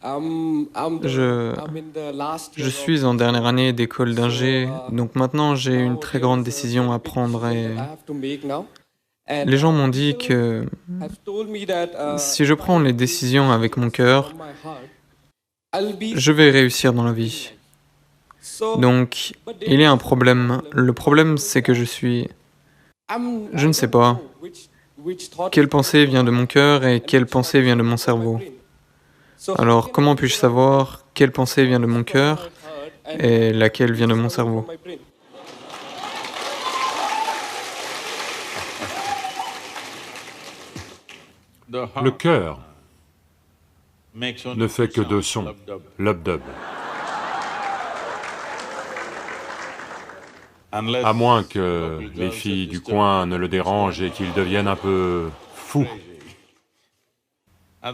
Je suis en dernière année d'école d'ingé, donc maintenant j'ai une très grande décision à prendre et les gens m'ont dit que si je prends les décisions avec mon cœur, je vais réussir dans la vie. Donc, il y a un problème. Le problème, c'est que je ne sais pas quelle pensée vient de mon cœur et quelle pensée vient de mon cerveau. Alors, comment puis-je savoir quelle pensée vient de mon cœur et laquelle vient de mon cerveau? Le cœur ne fait que deux sons, lub-dub. À moins que les filles du coin ne le dérangent et qu'il devienne un peu fou.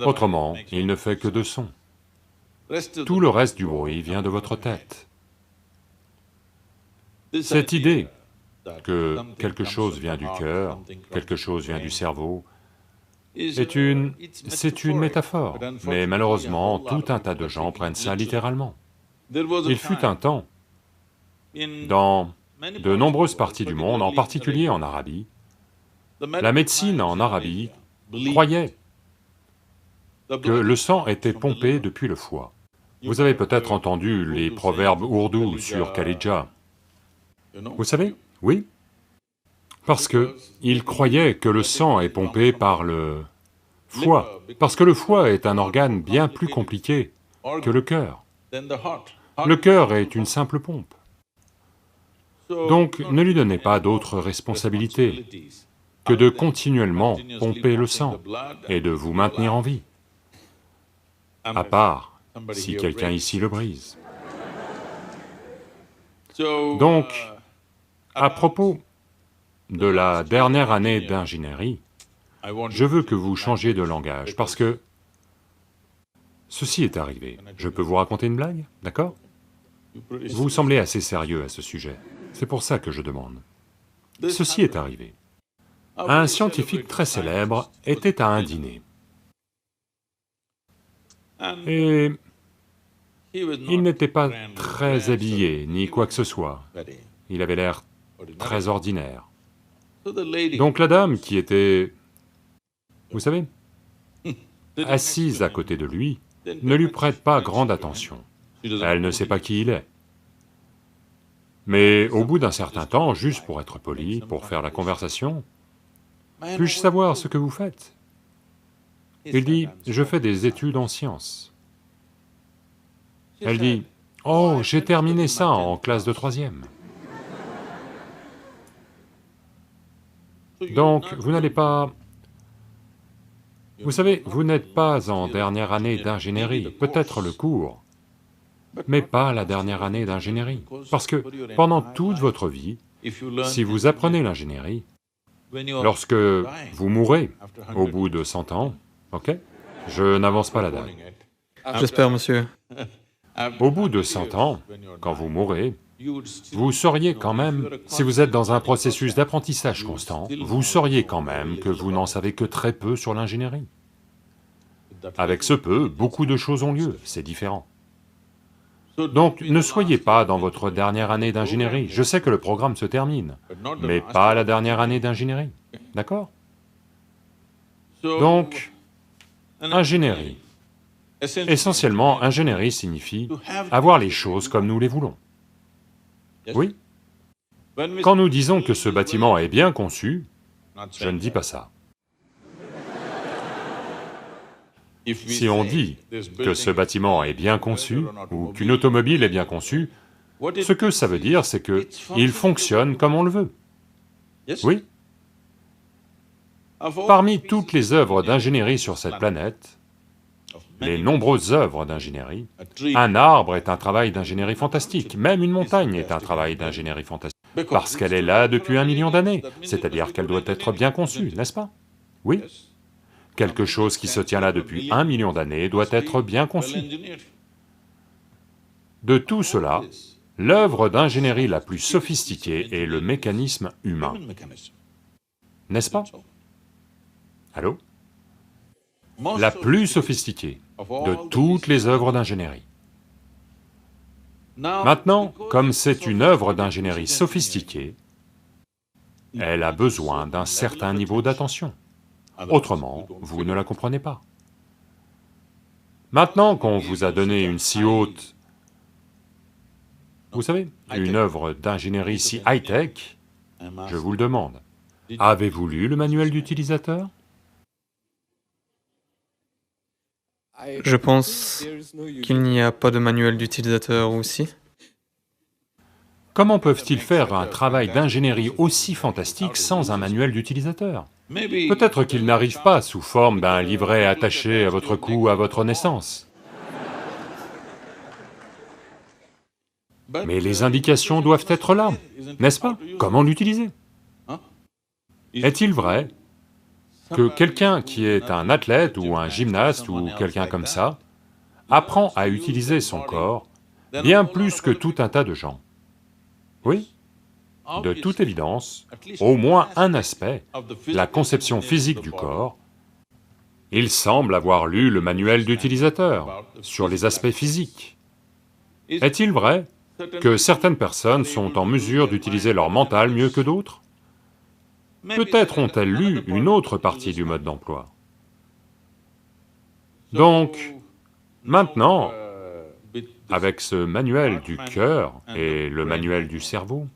Autrement, il ne fait que deux sons. Tout le reste du bruit vient de votre tête. Cette idée que quelque chose vient du cœur, quelque chose vient du cerveau, c'est une métaphore, mais malheureusement, tout un tas de gens prennent ça littéralement. Il fut un temps, dans de nombreuses parties du monde, en particulier en Arabie, la médecine en Arabie croyait que le sang était pompé depuis le foie. Vous avez peut-être entendu les proverbes ourdous sur Khalidja. Vous savez? Oui. Parce que ils croyaient que le sang est pompé par le foie, parce que le foie est un organe bien plus compliqué que le cœur. Le cœur est une simple pompe. Donc, ne lui donnez pas d'autre responsabilité que de continuellement pomper le sang et de vous maintenir en vie, à part si quelqu'un ici le brise. Donc, à propos de la dernière année d'ingénierie, je veux que vous changiez de langage, parce que ceci est arrivé. Je peux vous raconter une blague, d'accord? Vous semblez assez sérieux à ce sujet, c'est pour ça que je demande. Ceci est arrivé. Un scientifique très célèbre était à un dîner. Et il n'était pas très habillé, ni quoi que ce soit. Il avait l'air très ordinaire. Donc la dame qui était, vous savez, assise à côté de lui, ne lui prête pas grande attention. Elle ne sait pas qui il est. Mais au bout d'un certain temps, juste pour être poli, pour faire la conversation, « Puis-je savoir ce que vous faites ?» Il dit, « Je fais des études en sciences. » Elle dit, « Oh, j'ai terminé ça en classe de troisième. » Donc, vous n'allez pas... Vous savez, vous n'êtes pas en dernière année d'ingénierie, peut-être le cours, mais pas la dernière année d'ingénierie. Parce que pendant toute votre vie, si vous apprenez l'ingénierie, lorsque vous mourrez au bout de 100 ans, ok? Je n'avance pas la date. J'espère, monsieur. Au bout de 100 ans, quand vous mourrez, vous sauriez quand même, si vous êtes dans un processus d'apprentissage constant, vous sauriez quand même que vous n'en savez que très peu sur l'ingénierie. Avec ce peu, beaucoup de choses ont lieu, c'est différent. Donc, ne soyez pas dans votre dernière année d'ingénierie. Je sais que le programme se termine, mais pas la dernière année d'ingénierie, d'accord? Donc, ingénierie. Essentiellement, ingénierie signifie avoir les choses comme nous les voulons. Oui? Quand nous disons que ce bâtiment est bien conçu, je ne dis pas ça. Si on dit que ce bâtiment est bien conçu, ou qu'une automobile est bien conçue, ce que ça veut dire, c'est que il fonctionne comme on le veut. Oui? Parmi toutes les œuvres d'ingénierie sur cette planète, les nombreuses œuvres d'ingénierie, un arbre est un travail d'ingénierie fantastique, même une montagne est un travail d'ingénierie fantastique, parce qu'elle est là depuis 1 million d'années, c'est-à-dire qu'elle doit être bien conçue, n'est-ce pas? Oui? Quelque chose qui se tient là depuis 1 million d'années doit être bien conçu. De tout cela, l'œuvre d'ingénierie la plus sophistiquée est le mécanisme humain. N'est-ce pas? Allô? La plus sophistiquée. de toutes les œuvres d'ingénierie. Maintenant, comme c'est une œuvre d'ingénierie sophistiquée, elle a besoin d'un certain niveau d'attention. Autrement, vous ne la comprenez pas. Maintenant qu'on vous a donné une si haute, vous savez, une œuvre d'ingénierie si high-tech, je vous le demande, avez-vous lu le manuel d'utilisateur? Je pense qu'il n'y a pas de manuel d'utilisateur aussi. Comment peuvent-ils faire un travail d'ingénierie aussi fantastique sans un manuel d'utilisateur? Peut-être qu'ils n'arrivent pas sous forme d'un livret attaché à votre cou à votre naissance. Mais les indications doivent être là, n'est-ce pas? Comment l'utiliser? Est-il vrai que quelqu'un qui est un athlète ou un gymnaste ou quelqu'un comme ça apprend à utiliser son corps bien plus que tout un tas de gens? Oui, de toute évidence, au moins un aspect, la conception physique du corps, il semble avoir lu le manuel d'utilisateur sur les aspects physiques. Est-il vrai que certaines personnes sont en mesure d'utiliser leur mental mieux que d'autres? Peut-être ont-elles lu une autre partie du mode d'emploi. Donc, maintenant, avec ce manuel du cœur et le manuel du cerveau,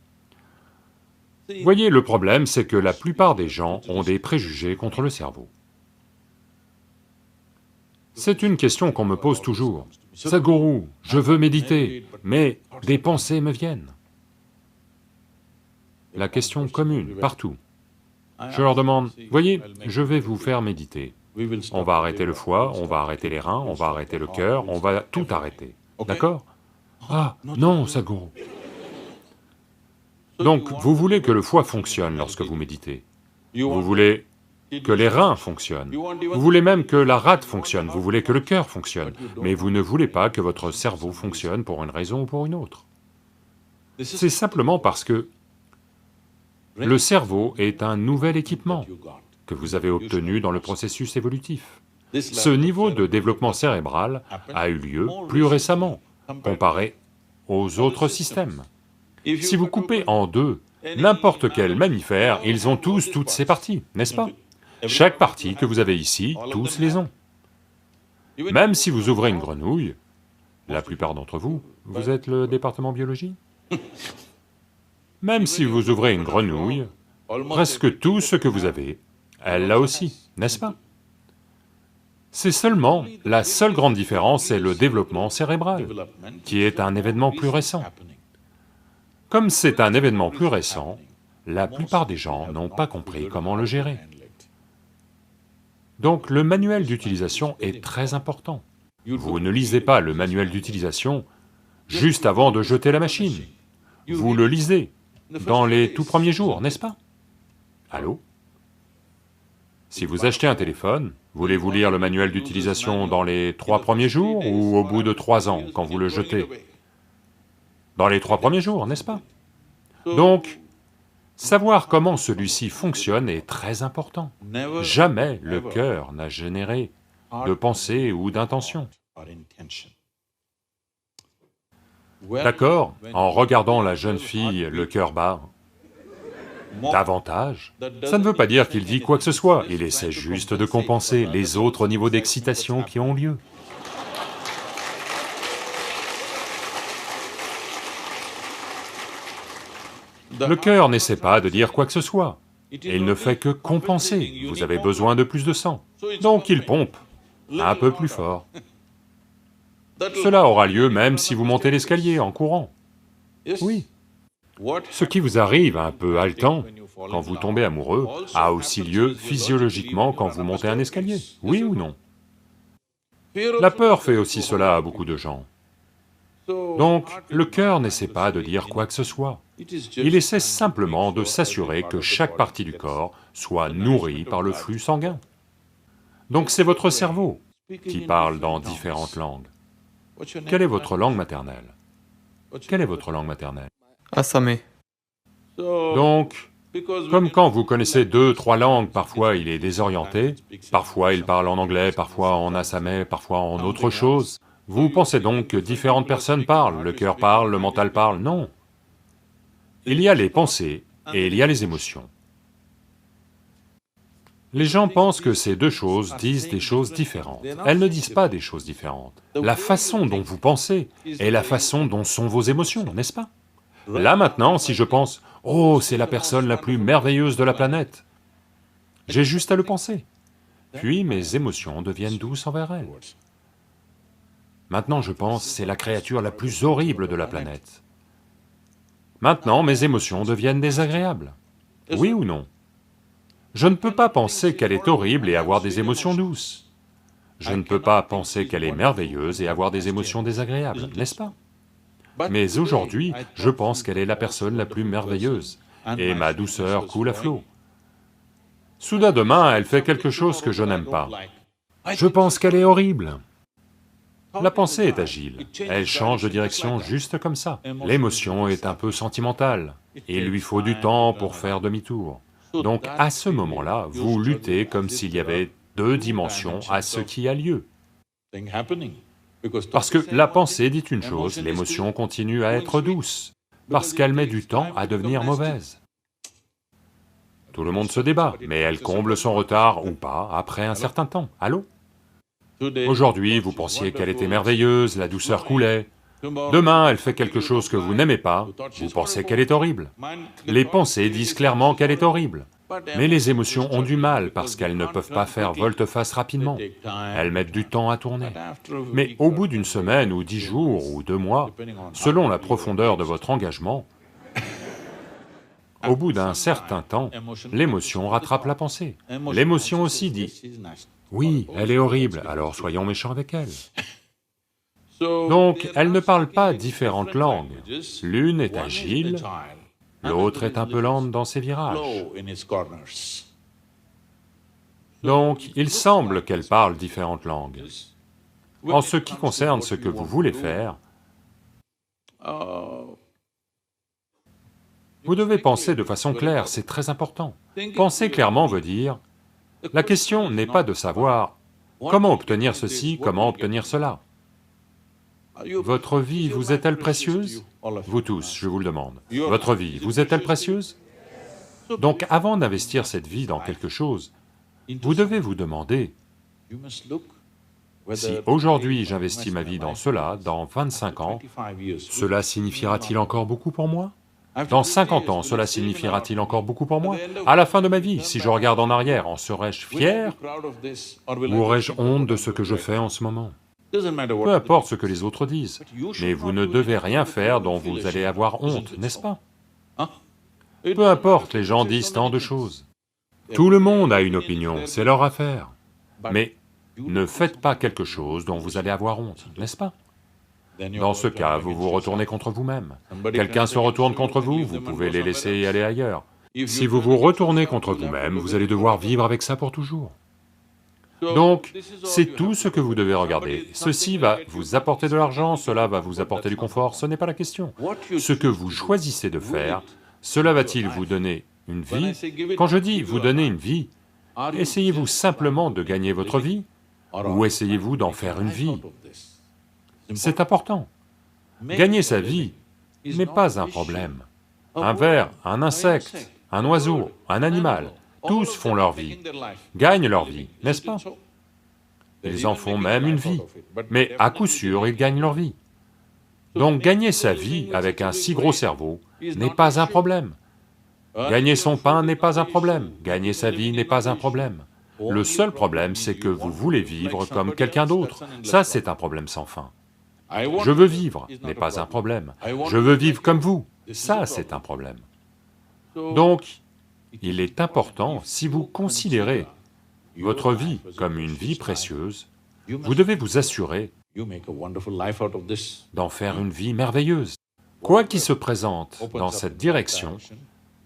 voyez, le problème, c'est que la plupart des gens ont des préjugés contre le cerveau. C'est une question qu'on me pose toujours. « Sadhguru, je veux méditer, mais des pensées me viennent. » La question commune, partout. Je leur demande, « Voyez, je vais vous faire méditer. On va arrêter le foie, on va arrêter les reins, on va arrêter le cœur, on va tout arrêter. D'accord? Ah, non, Sadhguru. Donc, vous voulez que le foie fonctionne lorsque vous méditez. Vous voulez que les reins fonctionnent. Vous voulez même que la rate fonctionne, vous voulez que le cœur fonctionne, mais vous ne voulez pas que votre cerveau fonctionne pour une raison ou pour une autre. C'est simplement parce que le cerveau est un nouvel équipement que vous avez obtenu dans le processus évolutif. Ce niveau de développement cérébral a eu lieu plus récemment, comparé aux autres systèmes. Si vous coupez en deux n'importe quel mammifère, ils ont tous toutes ces parties, n'est-ce pas? Chaque partie que vous avez ici, tous les ont. Même si vous ouvrez une grenouille, la plupart d'entre vous, vous êtes le département biologie? Même si vous ouvrez une grenouille, presque tout ce que vous avez, elle l'a aussi, n'est-ce pas? C'est seulement, la seule grande différence est le développement cérébral, qui est un événement plus récent. Comme c'est un événement plus récent, la plupart des gens n'ont pas compris comment le gérer. Donc le manuel d'utilisation est très important. Vous ne lisez pas le manuel d'utilisation juste avant de jeter la machine. Vous le lisez dans les tout premiers jours, n'est-ce pas? Allô? Si vous achetez un téléphone, voulez-vous lire le manuel d'utilisation dans les 3 premiers jours ou au bout de 3 ans, quand vous le jetez? Dans les 3 premiers jours, n'est-ce pas? Donc, savoir comment celui-ci fonctionne est très important. Jamais le cœur n'a généré de pensée ou d'intention. D'accord, en regardant la jeune fille, le cœur bat davantage, ça ne veut pas dire qu'il dit quoi que ce soit, il essaie juste de compenser les autres niveaux d'excitation qui ont lieu. Le cœur n'essaie pas de dire quoi que ce soit, il ne fait que compenser, vous avez besoin de plus de sang, donc il pompe un peu plus fort. Cela aura lieu même si vous montez l'escalier en courant. Oui. Ce qui vous arrive un peu haletant, quand vous tombez amoureux, a aussi lieu physiologiquement quand vous montez un escalier, oui ou non? La peur fait aussi cela à beaucoup de gens. Donc, le cœur n'essaie pas de dire quoi que ce soit. Il essaie simplement de s'assurer que chaque partie du corps soit nourrie par le flux sanguin. Donc c'est votre cerveau qui parle dans différentes langues. Quelle est votre langue maternelle? Quelle est votre langue maternelle? Assamé. Donc, Comme quand vous connaissez 2, 3 langues, parfois il est désorienté, parfois il parle en anglais, parfois en assamais, parfois en autre chose. Vous pensez donc que différentes personnes parlent, le cœur parle, le mental parle, non. Il y a les pensées et il y a les émotions. Les gens pensent que ces deux choses disent des choses différentes. Elles ne disent pas des choses différentes. La façon dont vous pensez est la façon dont sont vos émotions, n'est-ce pas? Là maintenant, si je pense, « Oh, c'est la personne la plus merveilleuse de la planète », j'ai juste à le penser. Puis mes émotions deviennent douces envers elle. Maintenant je pense, c'est la créature la plus horrible de la planète. Maintenant mes émotions deviennent désagréables. Oui ou non? Je ne peux pas penser qu'elle est horrible et avoir des émotions douces. Je ne peux pas penser qu'elle est merveilleuse et avoir des émotions désagréables, n'est-ce pas? Mais aujourd'hui, je pense qu'elle est la personne la plus merveilleuse, et ma douceur coule à flot. Soudain demain, elle fait quelque chose que je n'aime pas. Je pense qu'elle est horrible. La pensée est agile, elle change de direction juste comme ça. L'émotion est un peu sentimentale, il lui faut du temps pour faire demi-tour. Donc à ce moment-là, vous luttez comme s'il y avait 2 dimensions à ce qui a lieu. Parce que la pensée dit une chose, l'émotion continue à être douce, parce qu'elle met du temps à devenir mauvaise. Tout le monde se débat, mais elle comble son retard ou pas après un certain temps, allô? Aujourd'hui, vous pensiez qu'elle était merveilleuse, la douceur coulait. Demain, elle fait quelque chose que vous n'aimez pas, vous pensez qu'elle est horrible. Les pensées disent clairement qu'elle est horrible. Mais les émotions ont du mal parce qu'elles ne peuvent pas faire volte-face rapidement. Elles mettent du temps à tourner. Mais au bout d'une semaine ou 10 jours ou 2 mois, selon la profondeur de votre engagement, au bout d'un certain temps, l'émotion rattrape la pensée. L'émotion aussi dit, « Oui, elle est horrible, alors soyons méchants avec elle. » Donc, elle ne parle pas différentes langues. L'une est agile, l'autre est un peu lente dans ses virages. Donc, il semble qu'elle parle différentes langues. En ce qui concerne ce que vous voulez faire, vous devez penser de façon claire, c'est très important. Penser clairement veut dire, la question n'est pas de savoir comment obtenir ceci, comment obtenir cela. Votre vie vous est-elle précieuse? Vous tous, je vous le demande. Votre vie vous est-elle précieuse? Donc avant d'investir cette vie dans quelque chose, vous devez vous demander, si aujourd'hui j'investis ma vie dans cela, dans 25 ans, cela signifiera-t-il encore beaucoup pour moi? Dans 50 ans, cela signifiera-t-il encore beaucoup pour moi? À la fin de ma vie, si je regarde en arrière, en serais-je fier? Ou aurais-je honte de ce que je fais en ce moment? Peu importe ce que les autres disent, mais vous ne devez rien faire dont vous allez avoir honte, n'est-ce pas? Peu importe, les gens disent tant de choses. Tout le monde a une opinion, c'est leur affaire. Mais ne faites pas quelque chose dont vous allez avoir honte, n'est-ce pas? Dans ce cas, vous vous retournez contre vous-même. Quelqu'un se retourne contre vous, vous pouvez les laisser aller ailleurs. Si vous vous retournez contre vous-même, vous allez devoir vivre avec ça pour toujours. Donc, c'est tout ce que vous devez regarder. Ceci va vous apporter de l'argent, cela va vous apporter du confort, ce n'est pas la question. Ce que vous choisissez de faire, cela va-t-il vous donner une vie? Quand je dis vous donner une vie, essayez-vous simplement de gagner votre vie, ou essayez-vous d'en faire une vie? C'est important. Gagner sa vie n'est pas un problème. Un ver, un insecte, un oiseau, un animal, tous font leur vie, gagnent leur vie, n'est-ce pas? Ils en font même une vie, mais à coup sûr ils gagnent leur vie. Donc gagner sa vie avec un si gros cerveau n'est pas un problème. Gagner son pain n'est pas un problème, gagner sa vie n'est pas un problème. Le seul problème, c'est que vous voulez vivre comme quelqu'un d'autre, ça c'est un problème sans fin. Je veux vivre n'est pas un problème, je veux vivre comme vous, ça c'est un problème. Donc, il est important, si vous considérez votre vie comme une vie précieuse, vous devez vous assurer d'en faire une vie merveilleuse. Quoi qui se présente dans cette direction,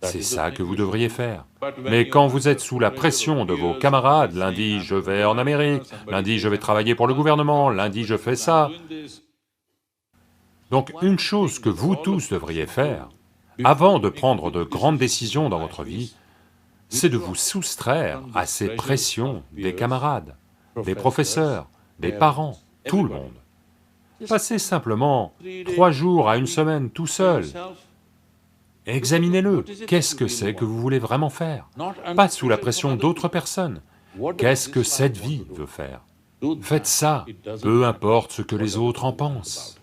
c'est ça que vous devriez faire. Mais quand vous êtes sous la pression de vos camarades, lundi je vais en Amérique, lundi je vais travailler pour le gouvernement, lundi je fais ça. Donc une chose que vous tous devriez faire, avant de prendre de grandes décisions dans votre vie, c'est de vous soustraire à ces pressions des camarades, des professeurs, des parents, tout le monde. Passez simplement 3 jours à une semaine tout seul. Examinez-le, qu'est-ce que c'est que vous voulez vraiment faire? Pas sous la pression d'autres personnes. Qu'est-ce que cette vie veut faire? Faites ça, peu importe ce que les autres en pensent.